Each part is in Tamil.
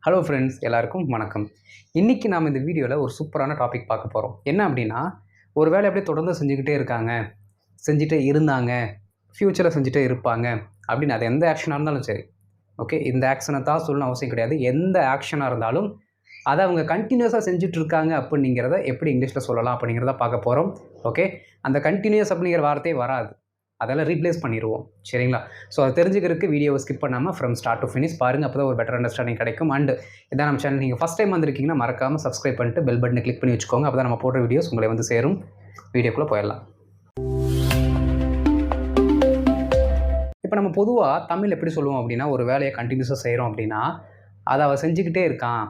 ஹலோ ஃப்ரெண்ட்ஸ், எல்லாருக்கும் வணக்கம். இன்றைக்கி நாம் இந்த வீடியோவில் ஒரு சூப்பரான டாபிக் பார்க்க போகிறோம். என்ன அப்படின்னா, ஒரு வேலை அப்படியே தொடர்ந்து செஞ்சுக்கிட்டே இருக்காங்க, செஞ்சுட்டே இருந்தாங்க, ஃப்யூச்சரில் செஞ்சுட்டே இருப்பாங்க அப்படின்னு அது எந்த ஆக்ஷனாக இருந்தாலும் சரி. ஓகே, இந்த ஆக்ஷனை தான் சொல்லணும் அவசியம் கிடையாது. எந்த ஆக்ஷனாக இருந்தாலும் அதை அவங்க கண்டினியூஸாக செஞ்சுட்ருக்காங்க அப்படிங்கிறத எப்படி இங்கிலீஷில் சொல்லலாம் அப்படிங்கிறத பார்க்க போகிறோம். ஓகே, அந்த கண்டினியூஸ் அப்படிங்கிற வார்த்தையே வராது, அதெல்லாம் ரீப்ளேஸ் பண்ணிடுவோம். சரிங்களா? ஸோ அதை தெரிஞ்சுக்கிறதுக்கு வீடியோவை ஸ்கிப் பண்ணாமல் ஃப்ரம் ஸ்டார்ட் டு ஃபினிஷ் பாருங்கள். அப்போ தான் ஒரு பெட்டர் அண்டர்ஸ்டாண்டிங் கிடைக்கும். அண்ட் இதான் நம்ம சேனல் நீங்கள் ஃபஸ்ட் டைம் வந்திருக்கீங்கன்னா மறக்காமல் சப்ஸ்கிரைப் பண்ணிட்டு பெல் பட்டனை கிளிக் பண்ணி வச்சுக்கோங்க. அப்போ தான் நம்ம போடுற வீடியோஸ் உங்களை வந்து சேரும். வீடியோக்குள்ளே போயிடலாம். இப்போ நம்ம பொதுவாக தமிழ் எப்படி சொல்லுவோம் அப்படின்னா, ஒரு வேலையை கண்டினியூஸாக செய்கிறோம் அப்படின்னா, அதை அவன் செஞ்சுக்கிட்டே இருக்கான்,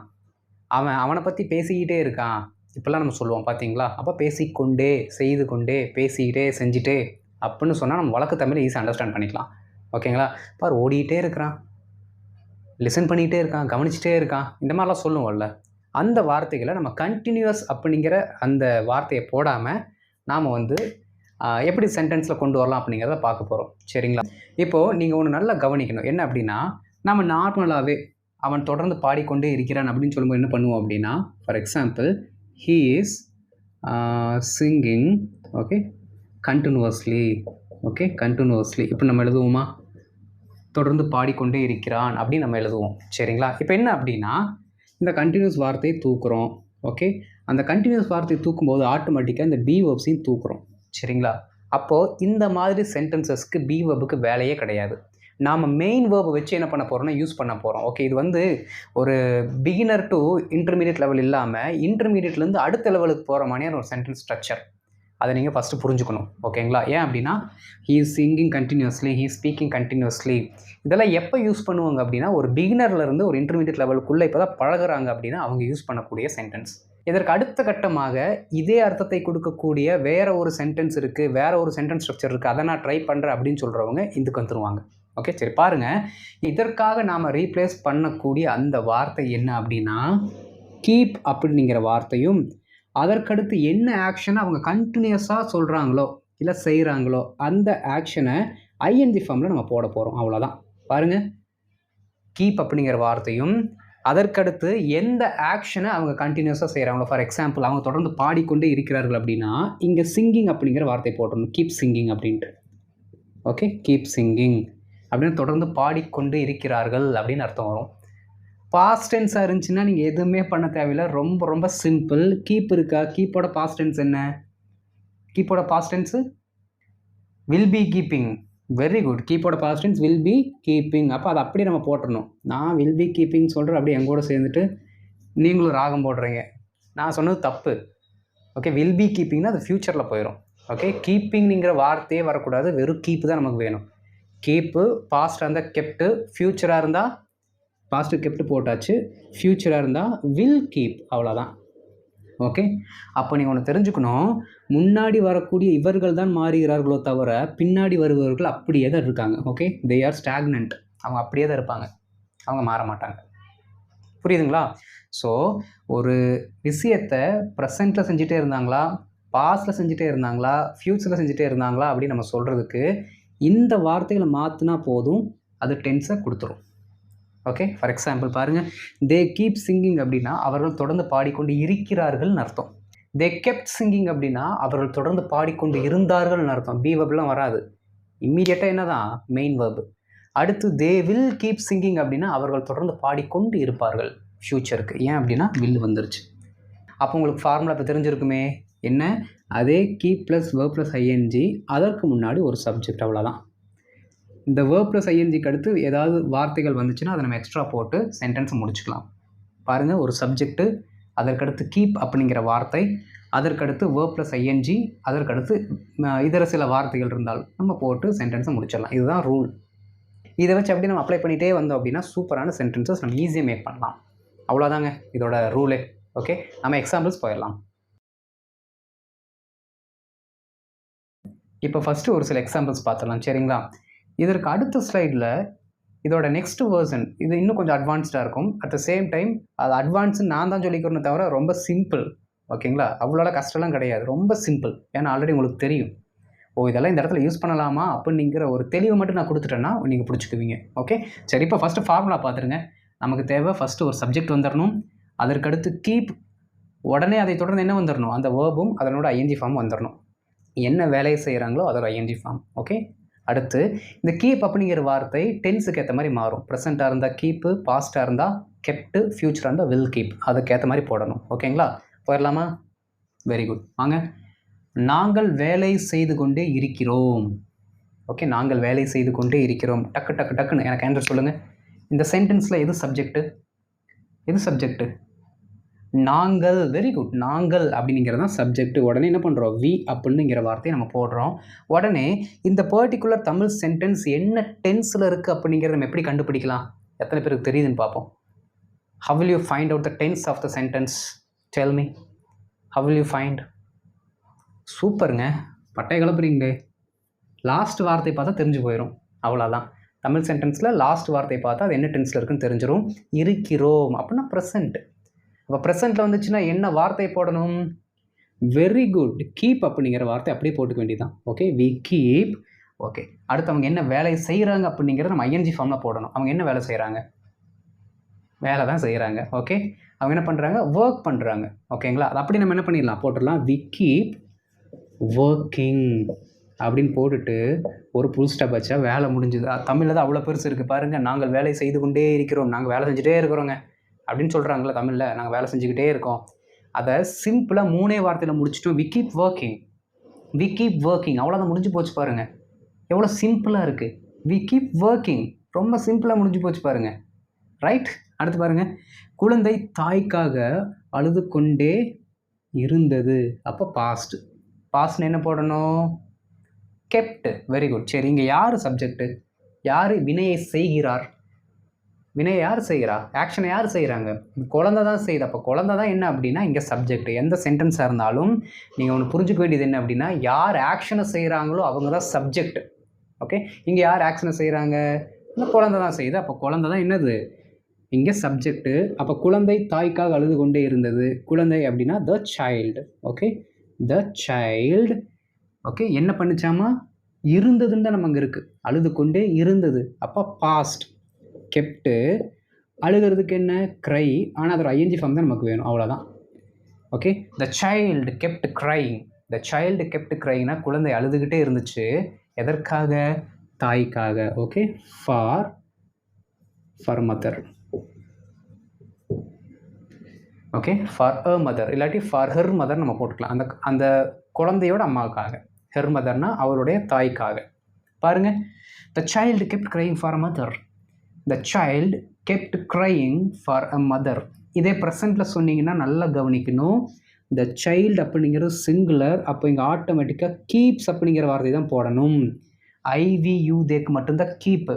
அவனை பற்றி பேசிக்கிட்டே இருக்கான், இப்படிலாம் நம்ம சொல்லுவோம் பார்த்தீங்களா? அப்போ பேசிக்கொண்டே, செய்து கொண்டே, பேசிக்கிட்டே, செஞ்சுட்டே அப்படின்னு சொன்னால் நம்ம வழக்கு தமிழ் ஈஸியாக அண்டர்ஸ்டாண்ட் பண்ணிக்கலாம். ஓகேங்களா? பார், ஓடிக்கிட்டே இருக்கிறான், லிசன் பண்ணிக்கிட்டே இருக்கான், கவனிச்சிட்டே இருக்கான், இந்த மாதிரிலாம் சொல்லுவோம்ல. அந்த வார்த்தைகளை நம்ம கண்டினியூஸ் அப்படிங்கிற அந்த வார்த்தையை போடாமல் நாம் வந்து எப்படி சென்டென்ஸில் கொண்டு வரலாம் அப்படிங்கிறத பார்க்க போகிறோம். சரிங்களா? இப்போது நீங்கள் ஒன்று நல்லா கவனிக்கணும். என்ன அப்படின்னா, நம்ம நார்மலாகவே அவன் தொடர்ந்து பாடிக்கொண்டே இருக்கிறான் அப்படின்னு சொல்லும்போது என்ன பண்ணுவோம் அப்படின்னா, for example, he is singing, okay, continuously. Okay, continuously இப்போ நம்ம எழுதுவோமா? தொடர்ந்து பாடிக்கொண்டே இருக்கிறான் அப்படின்னு நம்ம எழுதுவோம். சரிங்களா? இப்போ என்ன அப்படின்னா, இந்த கண்டினியூஸ் வார்த்தையை தூக்குறோம். ஓகே, அந்த கண்டினியூஸ் வார்த்தையை தூக்கும்போது ஆட்டோமேட்டிக்காக இந்த பி வெர்ப்ஸையும் தூக்குறோம். சரிங்களா? அப்போது இந்த மாதிரி சென்டென்சஸ்க்கு பி வெர்புக்கு வேலையே கிடையாது. நாம் மெயின் வேர்பை வச்சு என்ன பண்ண போகிறோம்னா யூஸ் பண்ண போகிறோம். ஓகே, இது வந்து ஒரு பிகினர் டு இன்டர்மீடியட் லெவல் இல்லாமல் இன்டர்மீடியட்லேருந்து அடுத்த லெவலுக்கு போகிற மாதிரியான ஒரு சென்டென்ஸ் ஸ்ட்ரக்சர். அதை நீங்கள் ஃபஸ்ட்டு புரிஞ்சுக்கணும். ஓகேங்களா? ஏன் அப்படின்னா, he is singing continuously, he is speaking continuously, இதெல்லாம் எப்போ யூஸ் பண்ணுவாங்க அப்படின்னா, ஒரு பிகினர்லேருந்து ஒரு இன்டர்மீடியட் லெவலுக்குள்ளே இப்போ தான் பழகுறாங்க அப்படின்னா அவங்க யூஸ் பண்ணக்கூடிய சென்டென்ஸ். இதற்கு அடுத்த கட்டமாக இதே அர்த்தத்தை கொடுக்கக்கூடிய வேறு ஒரு சென்டென்ஸ் இருக்குது, வேறு ஒரு சென்டென்ஸ் ஸ்ட்ரக்சர் இருக்குது, அதை நான் ட்ரை பண்ணுறேன் அப்படின்னு சொல்கிறவங்க இதுக்கு வந்துருவாங்க. ஓகே, சரி பாருங்கள். இதற்காக நாம் ரீப்ளேஸ் பண்ணக்கூடிய அந்த வார்த்தை என்ன அப்படின்னா, கீப் அப்படிங்கிற வார்த்தையும் அதற்கடுத்து என்ன ஆக்ஷனை அவங்க கண்டினியூஸாக சொல்கிறாங்களோ இல்லை செய்கிறாங்களோ அந்த ஆக்ஷனை ஐஎன்ஜி ஃபார்மில் நம்ம போட போகிறோம். அவ்வளோதான். பாருங்கள், கீப் அப்படிங்கிற வார்த்தையும் அதற்கடுத்து எந்த ஆக்ஷனை அவங்க கண்டினியூஸாக செய்கிறாங்களோ, ஃபார் எக்ஸாம்பிள் அவங்க தொடர்ந்து பாடிக்கொண்டே இருக்கிறார்கள் அப்படின்னா இங்கே சிங்கிங் அப்படிங்கிற வார்த்தை போட்டணும், கீப் சிங்கிங் அப்படின்ட்டு. ஓகே, கீப் சிங்கிங் அப்படின்னு தொடர்ந்து பாடிக்கொண்டு இருக்கிறார்கள் அப்படின்னு அர்த்தம் வரும். பாஸ்ட் டென்ஸாக இருந்துச்சுன்னா நீங்கள் எதுவுமே பண்ண தேவையில்லை, ரொம்ப ரொம்ப சிம்பிள். கீப் இருக்கா? கீப்போட பாஸ்ட் டென்ஸ் என்ன? கீப்போட past tense will be keeping. Very good. கீப்போட past tense will be keeping. அப்போ அதை அப்படியே நம்ம போட்டுடணும். நான் வில் பி கீப்பிங் சொல்கிறேன், அப்படியே எங்கூட சேர்ந்துட்டு நீங்களும் ராகம் போடுறீங்க. நான் சொன்னது தப்பு. ஓகே, வில் பி கீப்பிங்னா அது ஃப்யூச்சரில் போயிடும். ஓகே, கீப்பிங்கிற வார்த்தையே வரக்கூடாது, வெறும் கீப்பு தான் நமக்கு வேணும். கீப்பு பாஸ்டாக இருந்தால் கெப்ட்டு, ஃப்யூச்சராக இருந்தால் பாஸ்ட்டு கெப்ட்டு போட்டாச்சு, ஃப்யூச்சராக இருந்தால் வில் கீப், அவ்வளோதான். ஓகே, அப்போ நீங்கள் ஒன்று தெரிஞ்சுக்கணும், முன்னாடி வரக்கூடிய இவர்கள் தான் மாறுகிறார்களோ தவிர பின்னாடி வருபவர்கள் அப்படியே தான் இருக்காங்க. Okay, they are stagnant. அவங்க அப்படியே தான் இருப்பாங்க, அவங்க மாற மாட்டாங்க. புரியுதுங்களா? ஸோ ஒரு விஷயத்தை ப்ரெசண்ட்டில் செஞ்சுட்டே இருந்தாங்களா, பாஸ்ட்டில் செஞ்சுட்டே இருந்தாங்களா, ஃப்யூச்சரில் செஞ்சுட்டே இருந்தாங்களா அப்படின்னு நம்ம சொல்கிறதுக்கு இந்த வார்த்தைகளை மாற்றினா போதும், அது டென்ஸை கொடுத்துரும். ஓகே, ஃபார் எக்ஸாம்பிள் பாருங்கள், தே கீப் சிங்கிங் அப்படின்னா அவர்கள் தொடர்ந்து பாடிக்கொண்டு இருக்கிறார்கள்னு அர்த்தம். தே கெப்ட் சிங்கிங் அப்படின்னா அவர்கள் தொடர்ந்து பாடிக்கொண்டு இருந்தார்கள்னு அர்த்தம். பி வெர்ப்லாம் வராது, இம்மீடியட்டாக என்ன தான் மெயின் வெர்பு. அடுத்து தே வில் கீப் சிங்கிங் அப்படின்னா அவர்கள் தொடர்ந்து பாடிக்கொண்டு இருப்பார்கள் ஃப்யூச்சருக்கு. ஏன் அப்படின்னா வில் வந்துருச்சு. அப்போ உங்களுக்கு ஃபார்முலா இப்போ தெரிஞ்சிருக்குமே என்ன? அதே keep plus verb plus ING, அதற்கு முன்னாடி ஒரு சப்ஜெக்ட், அவ்வளோதான். இந்த வேர்ப் ப்ளஸ் ஐஎன்ஜிக்கு அடுத்து ஏதாவது வார்த்தைகள் வந்துச்சுன்னா அதை நம்ம எக்ஸ்ட்ரா போட்டு சென்டென்ஸை முடிச்சுக்கலாம். பாருங்கள், ஒரு சப்ஜெக்ட்டு, அதற்கடுத்து கீப் அப்படிங்கிற வார்த்தை, அதற்கடுத்து வேர்ப் ப்ளஸ் ஐஎன்ஜி, அதற்கடுத்து இதர சில வார்த்தைகள் இருந்தால் நம்ம போட்டு சென்டென்ஸை முடிச்சிடலாம். இதுதான் ரூல். இதை வச்சு அப்படி நம்ம அப்ளை பண்ணிகிட்டே வந்தோம் அப்படின்னா சூப்பரான சென்டென்சஸ் நம்ம ஈஸியாக மேக் பண்ணலாம். அவ்வளோதாங்க இதோட ரூலே. ஓகே, நம்ம எக்ஸாம்பிள்ஸ் போயிடலாம். இப்போ ஃபஸ்ட்டு ஒரு சில எக்ஸாம்பிள்ஸ் பார்த்துடலாம். சரிங்களா? இதற்கு அடுத்த ஸ்லைடில் இதோட நெக்ஸ்ட் வேர்ஷன் இது இன்னும் கொஞ்சம் அட்வான்ஸ்டாக இருக்கும். அட் த சேம் டைம் அது அட்வான்ஸ்ன்னு நான் தான் சொல்லிக்கிறேன்னு தவிர ரொம்ப சிம்பிள். ஓகேங்களா? அவ்வளோ கஷ்டம்லாம் கிடையாது, ரொம்ப சிம்பிள். ஏன்னா ஆல்ரெடி உங்களுக்கு தெரியும், இதெல்லாம் இந்த இடத்துல யூஸ் பண்ணலாமா அப்படிங்கிற ஒரு தெளிவை மட்டும் நான் கொடுத்துட்டேன்னா நீங்கள் பிடிச்சிக்குவீங்க. ஓகே, சரி, இப்போ ஃபஸ்ட்டு ஃபார்முலா பார்த்துருங்க. நமக்கு தேவை ஃபஸ்ட்டு ஒரு சப்ஜெக்ட் வந்துடணும், அதற்கடுத்து கீப், உடனே அதை தொடர்ந்து என்ன வந்துடணும், அந்த வேர்பும் அதனோட ஐஎன்ஜி ஃபார்ம் வந்துடணும். என்ன வேலையை செய்கிறாங்களோ அதோட ஐஎன்ஜி ஃபார்ம். ஓகே, அடுத்து இந்த கீப் அப்படிங்கிற வார்த்தை டென்ஸுக்கு ஏற்ற மாதிரி மாறும். ப்ரெசண்ட்டாக இருந்தால் கீப்பு, பாஸ்ட்டாக இருந்தால் கெப்ட்டு, ஃப்யூச்சராக இருந்தால் வில் கீப். அதுக்கேற்ற மாதிரி போடணும். ஓகேங்களா, போயிடலாமா? Very good. வாங்க, நாங்கள் வேலை செய்து கொண்டே இருக்கிறோம். ஓகே, நாங்கள் வேலை செய்து கொண்டே இருக்கிறோம். டக்கு டக்கு டக்குன்னு எனக்கு ஆன்சர் சொல்லுங்கள். இந்த சென்டென்ஸில் எது சப்ஜெக்ட்டு? எது சப்ஜெக்ட்டு? நாங்கள். Very good. நாங்கள் அப்படிங்கிறது தான் சப்ஜெக்ட். உடனே என்ன பண்ணுறோம், வி அப்படின்னுங்கிற வார்த்தையை நம்ம போடுறோம். உடனே இந்த பர்டிகுலர் தமிழ் சென்டென்ஸ் என்ன டென்ஸில் இருக்குது அப்படிங்கிறத நம்ம எப்படி கண்டுபிடிக்கலாம்? எத்தனை பேருக்கு தெரியுதுன்னு பார்ப்போம். How will you find out the tense of the sentence? Tell me. How will you find? சூப்பருங்க, பட்டை கிளப்புறீங்களே. லாஸ்ட் வார்த்தை பார்த்தா தெரிஞ்சு போயிடும். அவ்வளோதான். தமிழ் சென்டென்ஸில் லாஸ்ட் வார்த்தை பார்த்தா அது என்ன டென்ஸில் இருக்குன்னு தெரிஞ்சிடும். இருக்கிறோம் அப்படின்னா ப்ரெசண்ட். அப்போ ப்ரெசண்ட்டில் வந்துச்சுன்னா என்ன வார்த்தை போடணும்? வெரி குட், கீப் அப்படிங்கிற வார்த்தை அப்படியே போட்டுக்க வேண்டியதான். Okay, we keep. ஓகே, அடுத்து அவங்க என்ன வேலை செய்கிறாங்க அப்படிங்கிறத நம்ம ஐஎன்ஜி ஃபார்மில் போடணும். அவங்க என்ன வேலை செய்கிறாங்க? வேலை தான் செய்கிறாங்க. ஓகே, அவங்க என்ன பண்ணுறாங்க? ஒர்க் பண்ணுறாங்க. ஓகேங்களா, அது அப்படி நம்ம என்ன பண்ணிடலாம், போட்டுடலாம். வி கீப் ஒர்க்கிங் அப்படின்னு போட்டுட்டு ஒரு புல் ஸ்டாப் வச்சா வேலை முடிஞ்சுது. தமிழில் தான் அவ்வளோ பெருசு இருக்குது பாருங்கள். நாங்கள் வேலை செய்து கொண்டே இருக்கிறோம், நாங்கள் வேலை செஞ்சுட்டே இருக்கிறோங்க அப்படின்னு சொல்கிறாங்களே தமிழில். நாங்கள் வேலை செஞ்சுக்கிட்டே இருக்கோம். அதை சிம்பிளாக 3 வார்த்தையில் முடிச்சிட்டோம். We keep working. We keep working, அவ்வளோதான், முடிஞ்சு போச்சு பாருங்கள். எவ்வளோ சிம்பிளாக இருக்குது. வி கீப் ஒர்க்கிங், ரொம்ப சிம்பிளாக முடிஞ்சு போச்சு பாருங்கள். ரைட். அடுத்து பாருங்கள், குழந்தை தாய்க்காக அழுது கொண்டே இருந்தது. அப்போ பாஸ்ட். பாஸ்ட்னு என்ன போடணும்? கெப்ட். Very good. சரி, இங்கே யார் சப்ஜெக்ட்டு? யார் வினையை செய்கிறார்? வினையை யார் செய்கிறா? ஆக்ஷனை யார் செய்கிறாங்க? குழந்தை தான் செய்யுது. அப்போ குழந்தை தான் என்ன அப்படின்னா இங்கே சப்ஜெக்ட். எந்த சென்டென்ஸாக இருந்தாலும் நீங்கள் ஒன்று புரிஞ்சுக்க வேண்டியது என்ன அப்படின்னா, யார் ஆக்ஷனை செய்கிறாங்களோ அவங்க தான் சப்ஜெக்ட். ஓகே, இங்கே யார் ஆக்ஷனை செய்கிறாங்க? இந்த குழந்தை தான் செய்யுது. அப்போ குழந்தை தான் என்னது இங்கே சப்ஜெக்ட்டு. அப்போ குழந்தை தாய்க்காக அழுது கொண்டே இருந்தது. குழந்தை அப்படின்னா the child. Okay, the child. Okay, என்ன பண்ணிச்சாமா? இருந்ததுன்னு தான் நம்ம அங்கே இருக்குது. அழுது கொண்டே இருந்தது. அப்போ பாஸ்ட். கெப்ட்டு. அழுகிறதுக்கு என்ன? க்ரை. ஆனால் அதோட ஐஎன்ஜி ஃபார்ம் தான் நமக்கு வேணும். அவ்வளோதான். Okay, the child kept crying. The child kept க்ரைங்னா குழந்தை அழுதுகிட்டே இருந்துச்சு. எதற்காக? தாய்க்காக. Okay, for mother. Okay, for a mother இல்லாட்டி ஃபார் ஹெர் மதர் நம்ம போட்டுக்கலாம். அந்த குழந்தையோட அம்மாவுக்காக. ஹெர் மதர்னா அவருடைய தாய்க்காக. பாருங்கள், த child kept crying for a mother. The child kept crying for a mother. இதே ப்ரெசண்ட்டில் சொன்னீங்கன்னா நல்லா கவனிக்கணும். த சைல்டு அப்படிங்கிறது சிங்குலர். அப்போ இங்கே ஆட்டோமேட்டிக்காக கீப்ஸ் அப்படிங்கிற வார்த்தை தான் போடணும். ஐவியூ தேக்கு மட்டும்தான் கீப்பு.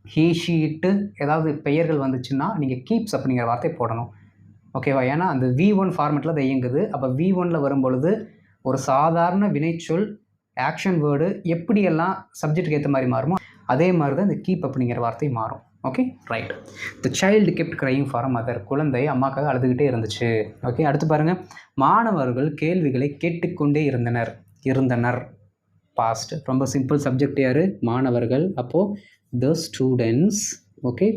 ஹீ ஷீ இட்டு ஏதாவது பெயர்கள் வந்துச்சுன்னா நீங்கள் கீப்ஸ் அப்படிங்கிற வார்த்தை போடணும். ஓகேவா? ஏன்னா அந்த V1 ஃபார்மெட்டில் அது இயங்குது. அப்போ V1ல் வரும்பொழுது ஒரு சாதாரண வினைச்சொல் ஆக்ஷன் வேர்டு எப்படியெல்லாம் சப்ஜெக்ட்டுக்கு ஏற்ற மாதிரி மாறுமோ அதே மாதிரி தான் இந்த கீப் அப்படிங்கிற வார்த்தை மாறும். Okay, right. The child kept crying for a mother. குழந்தை அம்மாக்காக அழுதுகிட்டே இருந்துச்சு. ஓகே, அடுத்து பாருங்கள், மாணவர்கள் கேள்விகளை கேட்டுக்கொண்டே இருந்தனர். பாஸ்ட். ரொம்ப சிம்பிள். சப்ஜெக்ட் யார்? மாணவர்கள். அப்போது the students. Okay,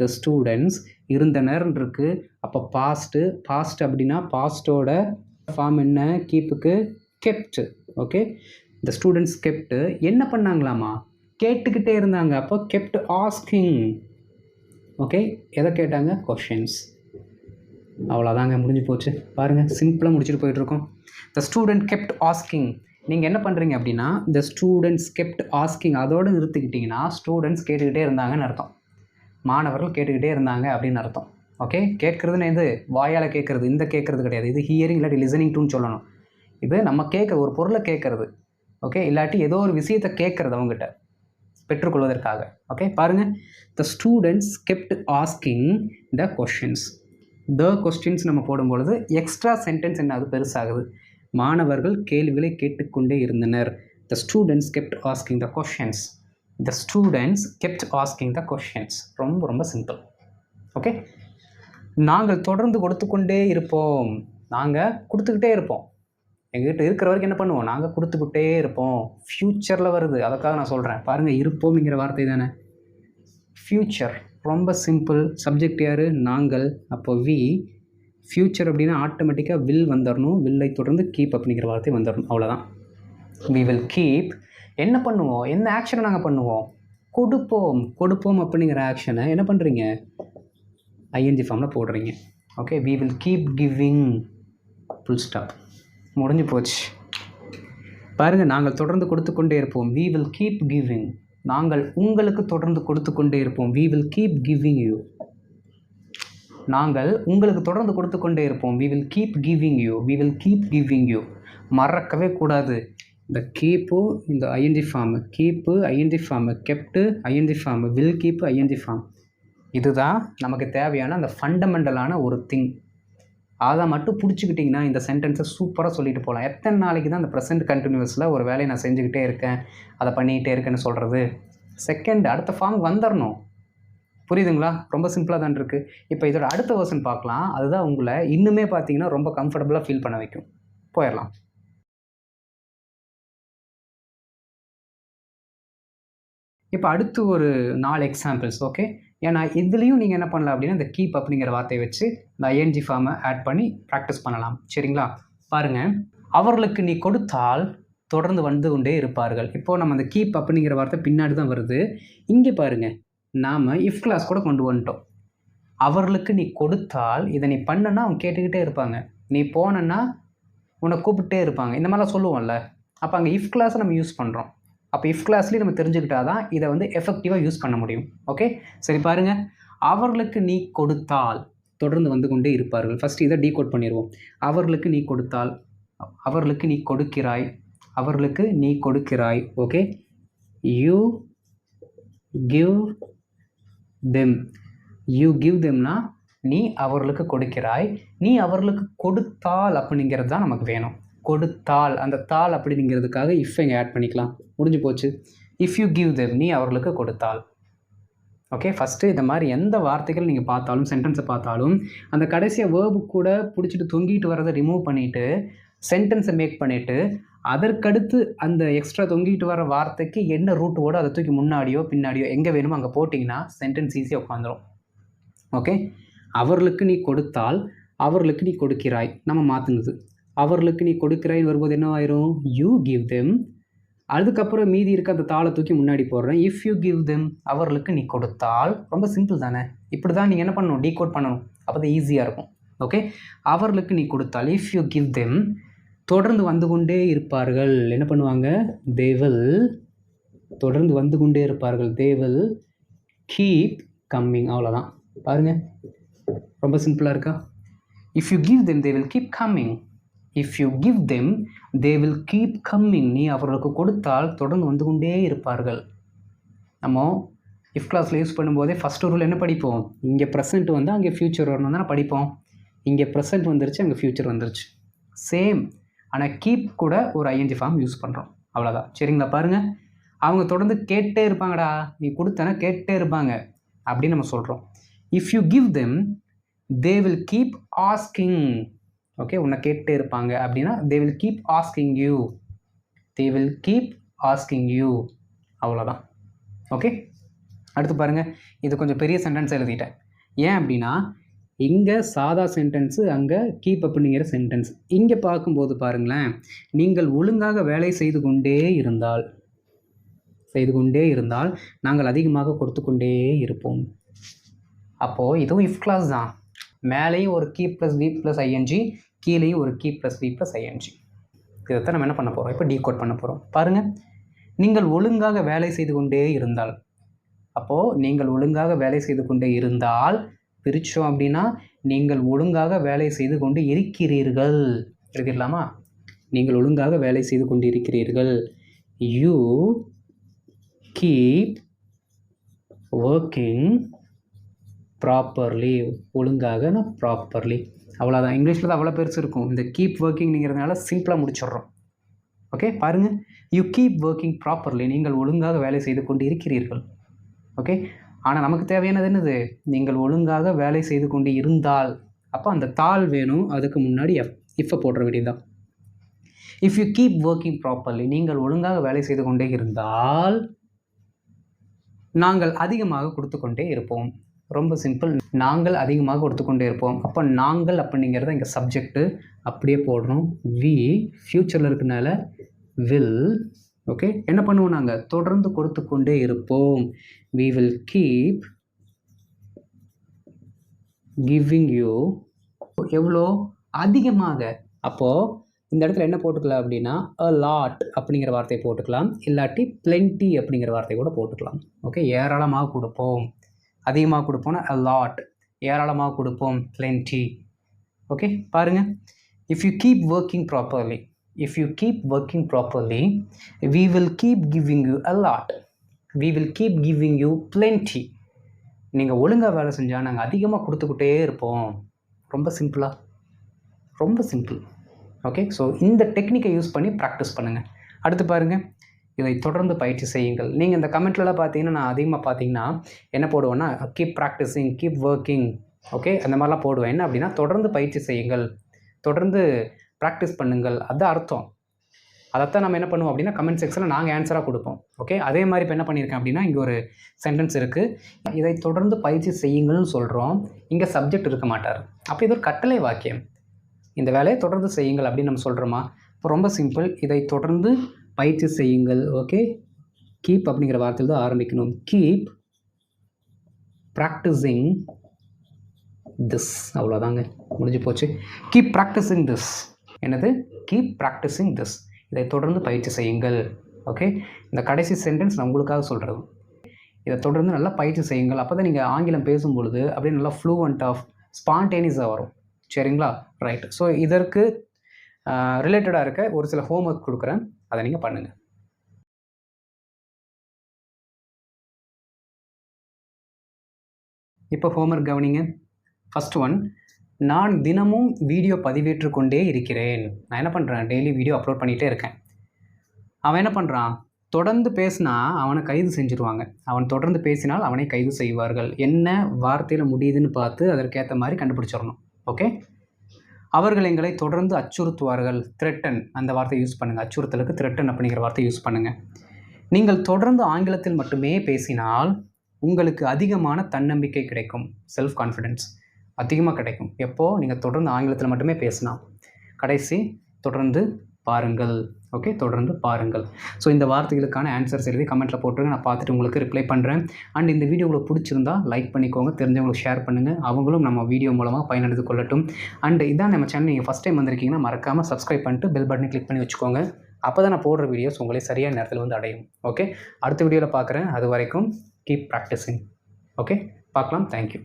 the students. இருந்தனர்ன்னு இருக்குது. அப்போ பாஸ்ட் அப்படின்னா பாஸ்ட்டோட ஃபார்ம் என்ன? கீப்புக்கு kept. Okay, the students kept என்ன பண்ணாங்களாமா? கேட்டுக்கிட்டே இருந்தாங்க. அப்போ கெப்ட் ஆஸ்கிங். ஓகே, எதை கேட்டாங்க? கொஷின்ஸ். அவ்வளோதாங்க, முடிஞ்சு போச்சு. பாருங்கள், சிம்பிளாக முடிச்சுட்டு போயிட்டுருக்கோம். The student kept asking. நீங்கள் என்ன பண்ணுறீங்க அப்படின்னா, த ஸ்டூடெண்ட்ஸ் கெப்ட் ஆஸ்கிங் அதோடு நிறுத்திக்கிட்டிங்கன்னா ஸ்டூடெண்ட்ஸ் கேட்டுக்கிட்டே இருந்தாங்கன்னு அர்த்தம். மாணவர்கள் கேட்டுக்கிட்டே இருந்தாங்க அப்படின்னு அர்த்தம். ஓகே, கேட்குறதுன்னு எது? வாயால் கேட்குறது. இந்த கேட்குறது கிடையாது. இது ஹியரிங் இல்லாட்டி லிசனிங் டூன்னு சொல்லணும். இது நம்ம கேட்குறது, ஒரு பொருளை கேட்குறது. ஓகே, இல்லாட்டி ஏதோ ஒரு விஷயத்தை கேட்குறது அவங்ககிட்ட பெற்றுக்கொள்வதற்காக. ஓகே, பாருங்கள், த students kept asking the questions. The questions நம்ம போடும்பொழுது எக்ஸ்ட்ரா சென்டென்ஸ் என்ன அது பெருசாகுது. மாணவர்கள் கேள்விகளை கேட்டுக்கொண்டே இருந்தனர். த students kept asking the questions. The students kept asking the questions. ரொம்ப ரொம்ப சிம்பிள். ஓகே, நாங்கள் தொடர்ந்து கொடுத்துக்கொண்டே இருப்போம். நாங்கள் கொடுத்துக்கிட்டே இருப்போம். எங்ககிட்ட இருக்கிற வரைக்கும் என்ன பண்ணுவோம்? நாங்கள் கொடுத்துக்கிட்டே இருப்போம். ஃப்யூச்சரில் வருது, அதுக்காக நான் சொல்கிறேன். பாருங்கள், இருப்போம்ங்கிற வார்த்தை தானே ஃப்யூச்சர். ரொம்ப சிம்பிள். சப்ஜெக்ட் யார்? நாங்கள். அப்போ வி. ஃப்யூச்சர் அப்படின்னா ஆட்டோமேட்டிக்காக வில் வந்துடணும். வில்லை தொடர்ந்து கீப் அப்படிங்கிற வார்த்தை வந்துடணும். அவ்வளோதான். We will keep. என்ன பண்ணுவோம்? என்ன ஆக்ஷனை நாங்கள் பண்ணுவோம்? கொடுப்போம். கொடுப்போம் அப்படிங்கிற ஆக்ஷனை என்ன பண்ணுறீங்க? ஐஎன்ஜி ஃபார்மில் போடுறீங்க. Okay, we will keep giving. Full stop. முடிஞ்சு போச்சு. பாருங்கள், நாங்கள் தொடர்ந்து கொடுத்து கொண்டே இருப்போம். We will keep giving. நாங்கள் உங்களுக்கு தொடர்ந்து கொடுத்து கொண்டே இருப்போம். We will keep giving you. நாங்கள் உங்களுக்கு தொடர்ந்து கொடுத்து கொண்டே இருப்போம். We will keep giving you. We will keep giving you. மறக்கவே கூடாது. இந்த கீப்பு, இந்த ING form, keep ING form, kept ING form, will keep ING form. இதுதான் நமக்கு தேவையான அந்த ஃபண்டமெண்டலான ஒரு திங். அதை மட்டும் பிடிச்சிக்கிட்டிங்கன்னா இந்த சென்டென்ஸை சூப்பராக சொல்லிட்டு போகலாம். எத்தனை நாளைக்கு தான் அந்த ப்ரெசென்ட் கண்டினியூஸில் ஒரு வேலையை நான் செஞ்சுக்கிட்டே இருக்கேன், அதை பண்ணிக்கிட்டே இருக்கேன்னு சொல்கிறது? செகண்ட் அடுத்த ஃபார்ம் வந்துடணும். புரியுதுங்களா? ரொம்ப சிம்பிளாக தான் இருக்குது. இப்போ இதோட அடுத்த வெர்ஷன் பார்க்கலாம். அதுதான் உங்களை இன்னுமே பார்த்தீங்கன்னா ரொம்ப கம்ஃபர்டபுளாக ஃபீல் பண்ண வைக்கும். போயிடலாம். இப்போ அடுத்து ஒரு 4 எக்ஸாம்பிள்ஸ். ஓகே, ஏன்னா இதுலேயும் நீங்கள் என்ன பண்ணலாம் அப்படின்னா இந்த கீப் அப்படிங்கிற வார்த்தையை வச்சு இந்த ஐஎன்ஜி ஃபார்மை ஆட் பண்ணி ப்ராக்டிஸ் பண்ணலாம். சரிங்களா? பாருங்கள், அவர்களுக்கு நீ கொடுத்தால் தொடர்ந்து வந்து கொண்டே இருப்பார்கள். இப்போது நம்ம அந்த கீப் அப்படிங்கிற வார்த்தை பின்னாடி தான் வருது. இங்கே பாருங்கள், நாம் இஃப் கிளாஸ் கூட கொண்டு வந்துட்டோம். அவர்களுக்கு நீ கொடுத்தால், இதை நீ பண்ணனா அவங்க கேட்டுக்கிட்டே இருப்பாங்க, நீ போனன்னா உன்னை கூப்பிட்டே இருப்பாங்க, இந்த மாதிரிலாம் சொல்லுவோம்ல. அப்போ அங்கே இஃப் கிளாஸை நம்ம யூஸ் பண்ணுறோம். அப்போ இஃப் கிளாஸ்லேயும் நம்ம தெரிஞ்சுக்கிட்டா தான் இதை வந்து எஃபெக்டிவாக யூஸ் பண்ண முடியும். ஓகே, சரி பாருங்கள், அவர்களுக்கு நீ கொடுத்தால் தொடர்ந்து வந்து கொண்டே இருப்பார்கள். ஃபஸ்ட்டு இதை டீகோட் பண்ணிடுவோம். அவர்களுக்கு நீ கொடுத்தால், அவர்களுக்கு நீ கொடுக்கிறாய், அவர்களுக்கு நீ கொடுக்கிறாய். Okay, you give them. You give தெம்னா நீ அவர்களுக்கு கொடுக்கிறாய், நீ அவர்களுக்கு கொடுத்தால் அப்படிங்கிறது தான் நமக்கு வேணும். கொடுத்தால், அந்த தாள் அப்படிங்கிறதுக்காக இஃப் இங்கே ஆட் பண்ணிக்கலாம். முடிஞ்சு போச்சு. இஃப் யூ கிவ் தெம், நீ அவர்களுக்கு கொடுத்தால். ஓகே, ஃபஸ்ட்டு இந்த மாதிரி எந்த வார்த்தைகள் நீங்கள் பார்த்தாலும், சென்டென்ஸை பார்த்தாலும், அந்த கடைசியாக வேர்பு கூட பிடிச்சிட்டு தொங்கிட்டு வரதை ரிமூவ் பண்ணிவிட்டு சென்டென்ஸை மேக் பண்ணிவிட்டு அதற்கடுத்து அந்த எக்ஸ்ட்ரா தொங்கிட்டு வர வார்த்தைக்கு என்ன ரூட்டோடு அதை தூக்கி முன்னாடியோ பின்னாடியோ எங்கே வேணுமோ அங்கே போட்டிங்கன்னா சென்டென்ஸ் ஈஸியாக உட்காந்துரும். ஓகே, அவர்களுக்கு நீ கொடுத்தால், அவர்களுக்கு நீ கொடுக்கிறாய், நம்ம மாற்றுனது. அவர்களுக்கு நீ கொடுக்கிறாய் வரும்போது என்ன ஆயிரும்? You give them. அதுக்கப்புறம் மீதி இருக்க அந்த தாளை தூக்கி முன்னாடி போடுறேன். இஃப் யூ கிவ் தெம், அவர்களுக்கு நீ கொடுத்தால். ரொம்ப சிம்பிள் தானே? இப்படி தான் நீங்கள் என்ன பண்ணணும்? டீகோட் பண்ணணும். அப்போ தான் ஈஸியாக இருக்கும். ஓகே, அவர்களுக்கு நீ கொடுத்தால், இஃப் யூ கிவ் தெம், தொடர்ந்து வந்து கொண்டே இருப்பார்கள். என்ன பண்ணுவாங்க? தே வில், தொடர்ந்து வந்து கொண்டே இருப்பார்கள். They will keep coming. அவ்வளோதான். பாருங்கள், ரொம்ப சிம்பிளாக இருக்கா? If you give them, they will keep coming. If you give them, they will keep coming. நீ அவர்களுக்கு கொடுத்தால் தொடர்ந்து வந்து கொண்டே இருப்பார்கள். நம்ம இஃப் கிளாஸில் யூஸ் பண்ணும்போதே ஃபஸ்ட்டு ரூல் என்ன படிப்போம்? இங்கே ப்ரெசென்ட் வந்து அங்கே ஃப்யூச்சர் வரணும் தானே படிப்போம். இங்கே ப்ரெசென்ட் வந்துருச்சு, அங்கே ஃப்யூச்சர் வந்துருச்சு. சேம். ஆனால் கீப் கூட ஒரு ஐஎன்ஜி ஃபார்ம் யூஸ் பண்ணுறோம். அவ்வளோதான். சரிங்களா? பாருங்கள், அவங்க தொடர்ந்து கேட்டே இருப்பாங்கடா, நீ கொடுத்தனா கேட்டே இருப்பாங்க அப்படின்னு நம்ம சொல்கிறோம். If you give them, they will keep asking. Okay, உன்னை கேட்டே இருப்பாங்க அப்படின்னா they will keep asking you. They will keep asking you. அவ்வளோதான். ஓகே, அடுத்து பாருங்கள், இது கொஞ்சம் பெரிய சென்டென்ஸ் எழுதிட்டேன். ஏன் அப்படின்னா இங்கே சாதா சென்டென்ஸு, அங்கே கீப் அப்படிங்கிற சென்டென்ஸ். இங்கே பார்க்கும்போது பாருங்களேன், நீங்கள் ஒழுங்காக வேலை செய்து கொண்டே இருந்தால் நாங்கள் அதிகமாக கொடுத்து கொண்டே இருப்போம். அப்போது இதுவும் இஃப் கிளாஸ் தான். மேலேயும் ஒரு keep plus V plus ING, கீழேயும் ஒரு keep plus V plus ING. இதைத்தான் நம்ம என்ன பண்ண போகிறோம்? இப்போ டீகோட் பண்ண போகிறோம். பாருங்கள், நீங்கள் ஒழுங்காக வேலை செய்து கொண்டே இருந்தால். அப்போது நீங்கள் ஒழுங்காக வேலை செய்து கொண்டே இருந்தால் பிரித்தோம் அப்படின்னா நீங்கள் ஒழுங்காக வேலை செய்து கொண்டு இருக்கிறீர்கள். எழுதிடலாமா? நீங்கள் ஒழுங்காக வேலை செய்து கொண்டு இருக்கிறீர்கள். You keep working properly. ஒழுங்காக ப்ராப்பர்லி. அவ்வளோதான். இங்கிலீஷில் தான் அவ்வளோ பெருசு இருக்கும். இந்த கீப் ஒர்க்கிங்கிறதுனால சிம்பிளாக முடிச்சிடுறோம். ஓகே, பாருங்கள், யூ கீப் ஒர்க்கிங் ப்ராப்பர்லி. நீங்கள் ஒழுங்காக வேலை செய்து கொண்டு இருக்கிறீர்கள். ஓகே, ஆனால் நமக்கு தேவையானது என்னது? நீங்கள் ஒழுங்காக வேலை செய்து கொண்டு இருந்தால். அப்போ அந்த தாள் வேணும், அதுக்கு முன்னாடி இஃப்பை போடுற வேண்டியதுதான். If you keep working properly, நீங்கள் ஒழுங்காக வேலை செய்து கொண்டே இருந்தால் நாங்கள் அதிகமாக கொடுத்து கொண்டே இருப்போம். ரொம்ப சிம்பிள். நாங்கள் அதிகமாக கொடுத்துக்கொண்டே இருப்போம். அப்போ நாங்கள் அப்படிங்கிறத இங்கே சப்ஜெக்ட்டு அப்படியே போடுறோம். வி ஃப்யூச்சரில் இருக்கனால வில். ஓகே, என்ன பண்ணுவோம், நாங்கள் தொடர்ந்து கொடுத்து கொண்டே இருப்போம். We will keep giving you. எவ்வளோ? அதிகமாக. அப்போது இந்த இடத்துல என்ன போட்டுக்கலாம் அப்படின்னா a lot அப்படிங்கிற வார்த்தையை போட்டுக்கலாம், இல்லாட்டி plenty அப்படிங்கிற வார்த்தையை கூட போட்டுக்கலாம். ஓகே, ஏராளமாக கொடுப்போம், அதிகமாக கொடுப்போம்னா a lot, ஏராளமாக கொடுப்போம் plenty. ஓகே, பாருங்கள். if you keep working properly, we will keep giving you a lot, we will keep giving you plenty. நீங்கள் ஒழுங்காக வேலை செஞ்சால் நாங்கள் அதிகமாக கொடுத்துக்கிட்டே இருப்போம். ரொம்ப சிம்பிளாக, ரொம்ப சிம்பிள். ஓகே, ஸோ இந்த டெக்னிக்கை யூஸ் பண்ணி ப்ராக்டிஸ் பண்ணுங்கள். அடுத்து பாருங்கள், இதை தொடர்ந்து பயிற்சி செய்யுங்கள். நீங்கள் இந்த கமெண்ட்லலாம் பார்த்தீங்கன்னா நான் அதிகமாக பார்த்தீங்கன்னா என்ன போடுவேன்னா keep practising, keep working, okay, அந்த மாதிரிலாம் போடுவேன். என்ன அப்படின்னா தொடர்ந்து பயிற்சி செய்யுங்கள், தொடர்ந்து ப்ராக்டிஸ் பண்ணுங்கள், அதுதான் அர்த்தம். அதைத்தான் நம்ம என்ன பண்ணுவோம் அப்படின்னா கமெண்ட் செக்ஷனில் நாங்கள் ஆன்சராக கொடுப்போம். ஓகே, அதே மாதிரி இப்போ என்ன பண்ணியிருக்கேன் அப்படின்னா இங்கே ஒரு சென்டென்ஸ் இருக்குது, இதை தொடர்ந்து பயிற்சி செய்யுங்கள்னு சொல்கிறோம். இங்கே சப்ஜெக்ட் இருக்க மாட்டார். அப்போ இது ஒரு கட்டளை வாக்கியம். இந்த வேலையை தொடர்ந்து செய்யுங்கள் அப்படின்னு நம்ம சொல்கிறோமா? இப்போ ரொம்ப சிம்பிள், இதை தொடர்ந்து பயிற்சி செய்யுங்கள். ஓகே, கீப் அப்படிங்கிற வார்த்தையில் தான் ஆரம்பிக்கணும். கீப் ப்ராக்டிஸிங் திஸ், அவ்வளோதாங்க, முடிஞ்சு போச்சு. Keep practising this. என்னது? கீப் ப்ராக்டிஸிங் திஸ், இதை தொடர்ந்து பயிற்சி செய்யுங்கள். ஓகே, இந்த கடைசி சென்டென்ஸ் நான் உங்களுக்காக சொல்கிறது. இதை தொடர்ந்து நல்லா பயிற்சி செய்யுங்கள். அப்போ தான் நீங்கள் ஆங்கிலம் பேசும்பொழுது அப்படியே நல்லா ஃப்ளூவெண்ட் ஆஃப் ஸ்பான்டேனியஸாக வரும். சரிங்களா? ரைட். ஸோ இதற்கு ரிலேட்டடாக இருக்க ஒரு சில ஹோம்ஒர்க் கொடுக்குறேன், அதை நீங்கள் பண்ணுங்கள். இப்போ ஹோம்ஒர்க் கவனிங்க. ஃபஸ்ட் ஒன், நான் தினமும் வீடியோ பதிவேற்று கொண்டே இருக்கிறேன். நான் என்ன பண்ணுறேன், டெய்லி வீடியோ அப்லோட் பண்ணிகிட்டே இருக்கேன். அவன் என்ன பண்ணுறான், தொடர்ந்து பேசினா அவனை கைது செஞ்சுருவாங்க. அவன் தொடர்ந்து பேசினால் அவனை கைது செய்வார்கள். என்ன வார்த்தையில் முடியுதுன்னு பார்த்து அதற்கேற்ற மாதிரி கண்டுபிடிச்சிடணும். ஓகே, அவர்கள் எங்களை தொடர்ந்து அச்சுறுத்துவார்கள். த்ரெட்டன், அந்த வார்த்தையை யூஸ் பண்ணுங்கள். அச்சுறுத்தலுக்கு த்ரெட்டன் அப்படிங்கிற வார்த்தையை யூஸ் பண்ணுங்கள். நீங்கள் தொடர்ந்து ஆங்கிலத்தில் மட்டுமே பேசினால் உங்களுக்கு அதிகமான தன்னம்பிக்கை கிடைக்கும். செல்ஃப் கான்ஃபிடென்ஸ் அதிகமாக கிடைக்கும். எப்போது? நீங்கள் தொடர்ந்து ஆங்கிலத்தில் மட்டுமே பேசினா. கடைசி, தொடர்ந்து பாருங்கள். ஓகே, தொடர்ந்து பாருங்கள். ஸோ இந்த வார்த்தைகளுக்கான ஆன்சர்ஸ் எழுதி கமெண்ட்டில் போட்டுருங்க, நான் பார்த்துட்டு உங்களுக்கு ரிப்ளை பண்ணுறேன். அண்ட் இந்த வீடியோ உங்களுக்கு பிடிச்சிருந்தா லைக் பண்ணிக்கோங்க, தெரிஞ்சவங்களுக்கு ஷேர் பண்ணுங்கள், அவங்களும் நம்ம வீடியோ மூலமாக பயனடைந்து கொள்ளட்டும். அண்ட் இதான் நம்ம சேனல் நீங்கள் ஃபஸ்ட் டைம் வந்திருக்கீங்கன்னா மறக்காமல் சப்ஸ்கிரைப் பண்ணிட்டு பெல் பட்டனை கிளிக் பண்ணி வச்சுக்கோங்க. அப்போ தான் நான் போடுற வீடியோஸ் உங்களே சரியான நேரத்தில் வந்து அடையும். ஓகே, அடுத்த வீடியோவில் பார்க்குறேன். அது வரைக்கும் கீப் ப்ராக்டிஸிங். ஓகே, பார்க்கலாம். தேங்க்யூ.